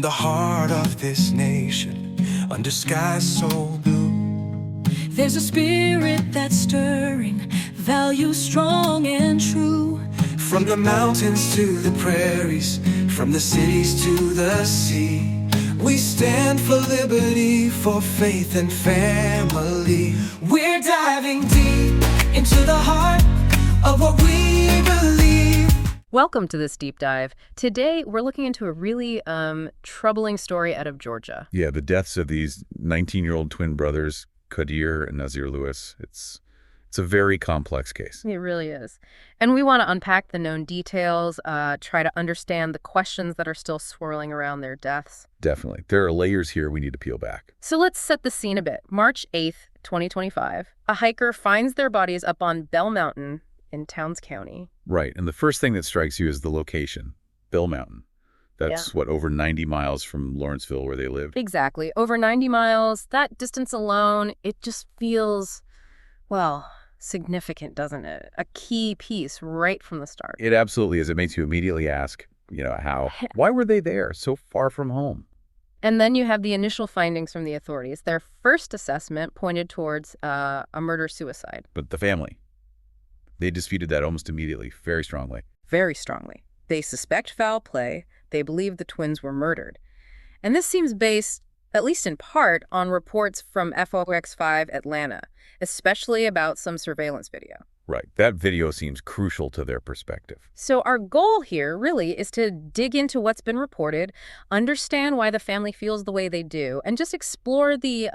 the heart of this nation, under skies so blue, there's a spirit that's stirring, values strong and true. from the mountains to the prairies, from the cities to the sea, we stand for liberty, for faith and family. We're diving deep into the heart of what we believe. Welcome to this deep dive. Today, we're looking into a really troubling story out of Georgia. Yeah, the deaths of these 19-year-old twin brothers, Qaadir and Naazir Lewis. It's a very complex case. It really is. And we want to unpack the known details, try to understand the questions that are still swirling around their deaths. Definitely. There are layers here we need to peel back. So let's set the scene a bit. March 8th, 2025. A hiker finds their bodies up on Bell Mountain in Towns County. Right. And the first thing that strikes you is the location, Bell Mountain. That's, over 90 miles from Lawrenceville where they lived? Exactly. Over 90 miles. That distance alone, it just feels, well, significant, doesn't it? A key piece right from the start. It absolutely is. It makes you immediately ask, why were they there so far from home? And then you have the initial findings from the authorities. Their first assessment pointed towards a murder-suicide. But the family, they disputed that almost immediately, very strongly. Very strongly. They suspect foul play. They believe the twins were murdered. And this seems based, at least in part, on reports from FOX5 Atlanta, especially about some surveillance video. Right. That video seems crucial to their perspective. So our goal here really is to dig into what's been reported, understand why the family feels the way they do, and just explore the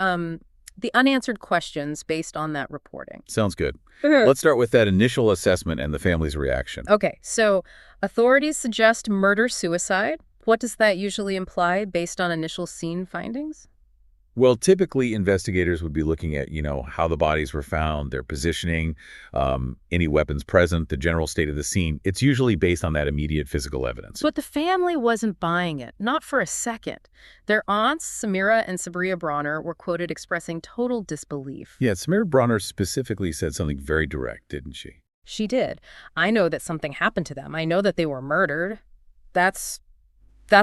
unanswered questions based on that reporting. Sounds good. Let's start with that initial assessment and the family's reaction. Okay, so authorities suggest murder-suicide. What does that usually imply based on initial scene findings? Well, typically investigators would be looking at, how the bodies were found, their positioning, any weapons present, the general state of the scene. It's usually based on that immediate physical evidence. But the family wasn't buying it, not for a second. Their aunts, Samira and Sabria Bronner, were quoted expressing total disbelief. Yeah, Samira Bronner specifically said something very direct, didn't she? She did. I know that something happened to them. I know that they were murdered. That's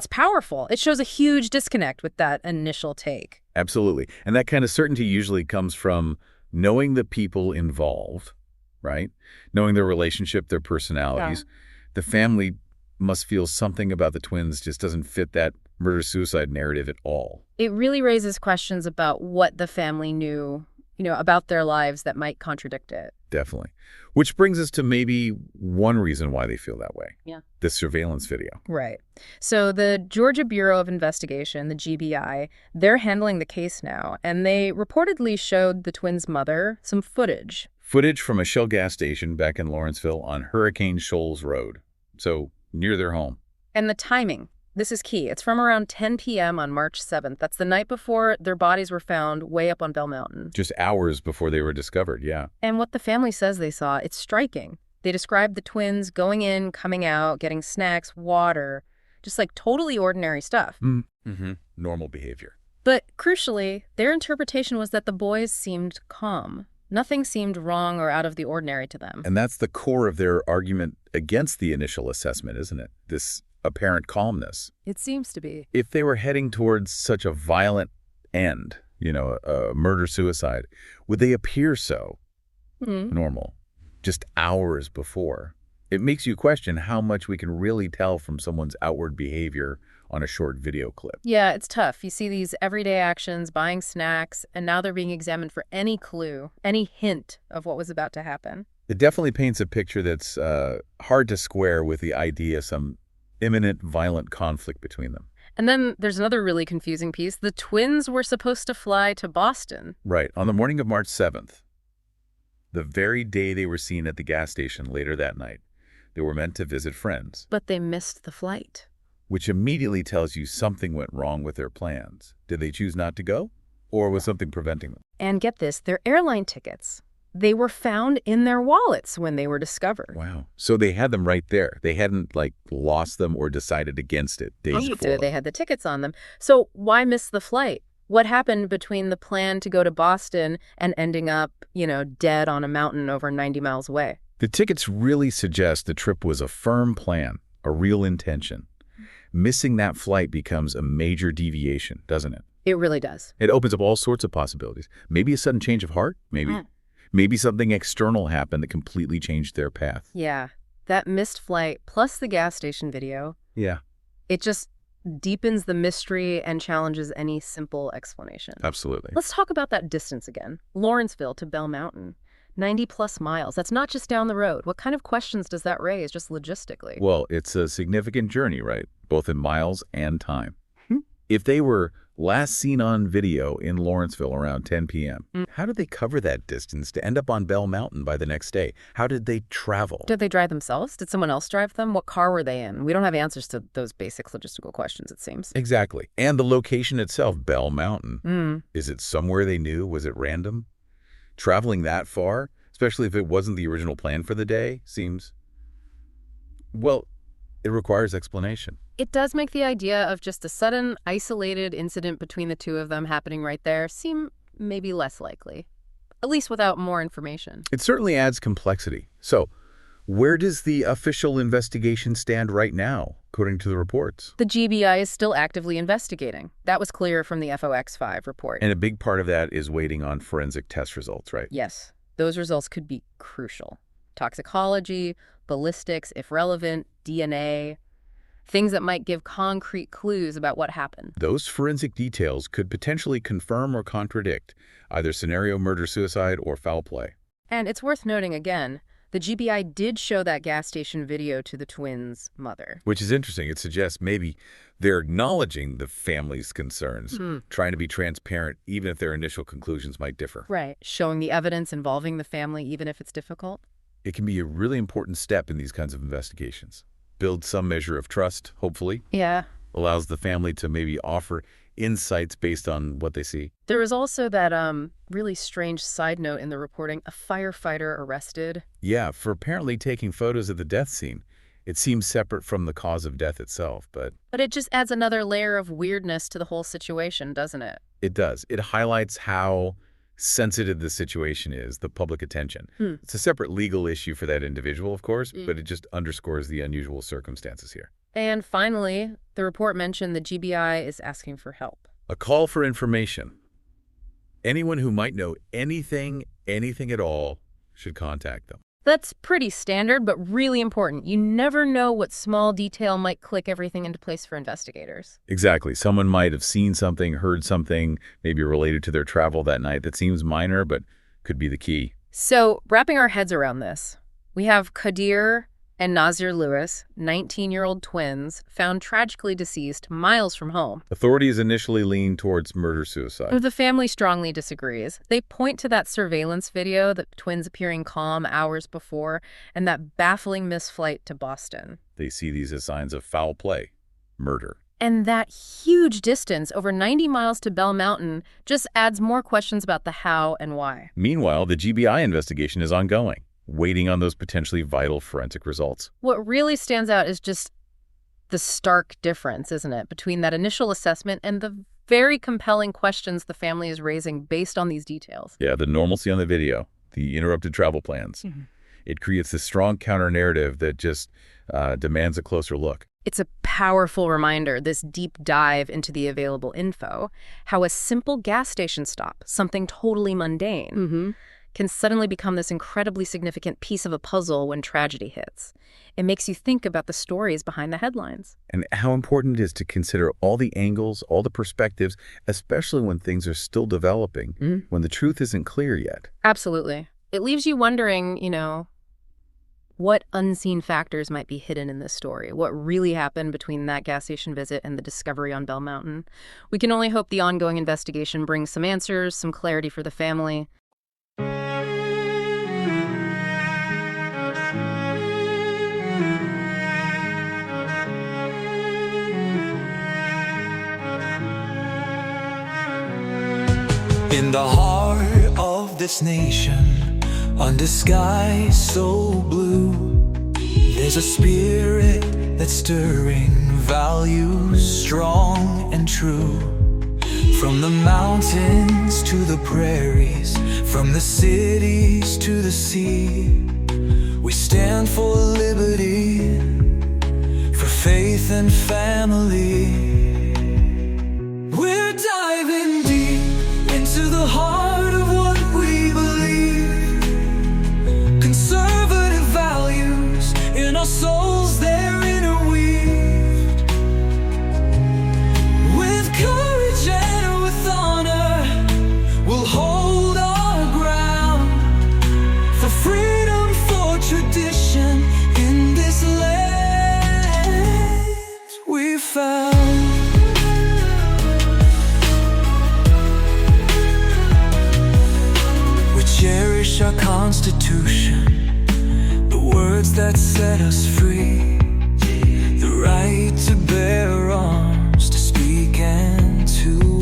powerful. It shows a huge disconnect with that initial take. Absolutely. And that kind of certainty usually comes from knowing the people involved, right? Knowing their relationship, their personalities. Yeah. The family must feel something about the twins just doesn't fit that murder-suicide narrative at all. It really raises questions about what the family knew, about their lives that might contradict it. Definitely. Which brings us to maybe one reason why they feel that way. Yeah. The surveillance video. Right. So the Georgia Bureau of Investigation, the GBI, they're handling the case now, and they reportedly showed the twins' mother some footage. Footage from a Shell gas station back in Lawrenceville on Hurricane Shoals Road, so near their home. And the timing. This is key. It's from around 10 p.m. on March 7th. That's the night before their bodies were found way up on Bell Mountain. Just hours before they were discovered, yeah. And what the family says they saw, it's striking. They described the twins going in, coming out, getting snacks, water, just like totally ordinary stuff. Mm-hmm. Normal behavior. But crucially, their interpretation was that the boys seemed calm. Nothing seemed wrong or out of the ordinary to them. And that's the core of their argument against the initial assessment, isn't it? This apparent calmness. It seems to be. If they were heading towards such a violent end, a murder-suicide, would they appear so normal just hours before? It makes you question how much we can really tell from someone's outward behavior on a short video clip. Yeah, it's tough. You see these everyday actions, buying snacks, and now they're being examined for any clue, any hint of what was about to happen. It definitely paints a picture that's hard to square with the idea of some imminent violent conflict between them. And then there's another really confusing piece. The twins were supposed to fly to Boston. Right. On the morning of March 7th, the very day they were seen at the gas station later that night, they were meant to visit friends. But they missed the flight. Which immediately tells you something went wrong with their plans. Did they choose not to go? Or was something preventing them? And get this, their airline tickets. They were found in their wallets when they were discovered. Wow. So they had them right there. They hadn't, lost them or decided against it days before. They had the tickets on them. So why miss the flight? What happened between the plan to go to Boston and ending up, dead on a mountain over 90 miles away? The tickets really suggest the trip was a firm plan, a real intention. Missing that flight becomes a major deviation, doesn't it? It really does. It opens up all sorts of possibilities. Maybe a sudden change of heart, maybe. Maybe something external happened that completely changed their path. Yeah. That missed flight plus the gas station video, Yeah, it just deepens the mystery and challenges any simple explanation. absolutely. Let's talk about that distance again. Lawrenceville to Bell Mountain. 90-plus miles. That's not just down the road. What kind of questions does that raise, just logistically? Well, it's a significant journey, right? Both in miles and time. If they were last seen on video in Lawrenceville around 10 p.m., how did they cover that distance to end up on Bell Mountain by the next day? How did they travel? Did they drive themselves? Did someone else drive them? What car were they in? We don't have answers to those basic logistical questions, it seems. Exactly. And the location itself, Bell Mountain. Is it somewhere they knew? Was it random? Traveling that far, especially if it wasn't the original plan for the day, seems, well, it requires explanation. It does make the idea of just a sudden, isolated incident between the two of them happening right there seem maybe less likely, at least without more information. It certainly adds complexity. So, where does the official investigation stand right now, according to the reports? The GBI is still actively investigating. That was clear from the FOX5 report. And a big part of that is waiting on forensic test results, right? Yes, those results could be crucial. Toxicology, ballistics, if relevant, DNA, things that might give concrete clues about what happened. Those forensic details could potentially confirm or contradict either scenario murder-suicide or foul play. And it's worth noting again, the GBI did show that gas station video to the twins' mother. Which is interesting. It suggests maybe they're acknowledging the family's concerns, trying to be transparent even if their initial conclusions might differ. Right. Showing the evidence involving the family even if it's difficult. It can be a really important step in these kinds of investigations. Build some measure of trust, hopefully. Yeah. Allows the family to maybe offer insights based on what they see. There was also that really strange side note in the reporting, a firefighter arrested. Yeah, for apparently taking photos of the death scene. It seems separate from the cause of death itself, but it just adds another layer of weirdness to the whole situation, doesn't it? It does. It highlights how sensitive the situation is, the public attention. It's a separate legal issue for that individual, of course, but it just underscores the unusual circumstances here. And finally, the report mentioned the GBI is asking for help. A call for information. Anyone who might know anything at all, should contact them. That's pretty standard, but really important. You never know what small detail might click everything into place for investigators. Exactly. Someone might have seen something, heard something, maybe related to their travel that night that seems minor, but could be the key. So, wrapping our heads around this, we have Qaadir and Naazir Lewis, 19-year-old twins, found tragically deceased miles from home. Authorities initially lean towards murder-suicide. The family strongly disagrees. They point to that surveillance video, the twins appearing calm hours before, and that baffling missed flight to Boston. They see these as signs of foul play, murder. And that huge distance, over 90 miles to Bell Mountain, just adds more questions about the how and why. Meanwhile, the GBI investigation is ongoing, waiting on those potentially vital forensic results. What really stands out is just the stark difference, isn't it, between that initial assessment and the very compelling questions the family is raising based on these details. Yeah, the normalcy on the video, the interrupted travel plans. It creates this strong counter-narrative that just demands a closer look. It's a powerful reminder, this deep dive into the available info, how a simple gas station stop, something totally mundane, can suddenly become this incredibly significant piece of a puzzle when tragedy hits. It makes you think about the stories behind the headlines. And how important it is to consider all the angles, all the perspectives, especially when things are still developing, when the truth isn't clear yet. Absolutely. It leaves you wondering, what unseen factors might be hidden in this story? What really happened between that gas station visit and the discovery on Bell Mountain? We can only hope the ongoing investigation brings some answers, some clarity for the family. In the heart of this nation, under skies so blue, there's a spirit that's stirring, values strong and true. From the mountains to the prairies, from the cities to the sea, we stand for liberty, for faith and family. We're diving deep into the heart of what we believe. Conservative values in our souls, they're interweaved. With courage and with honor, we'll hold our ground for freedom, for tradition in this land we found. We cherish our Constitution, the words that set us free, the right to bear arms, to speak and to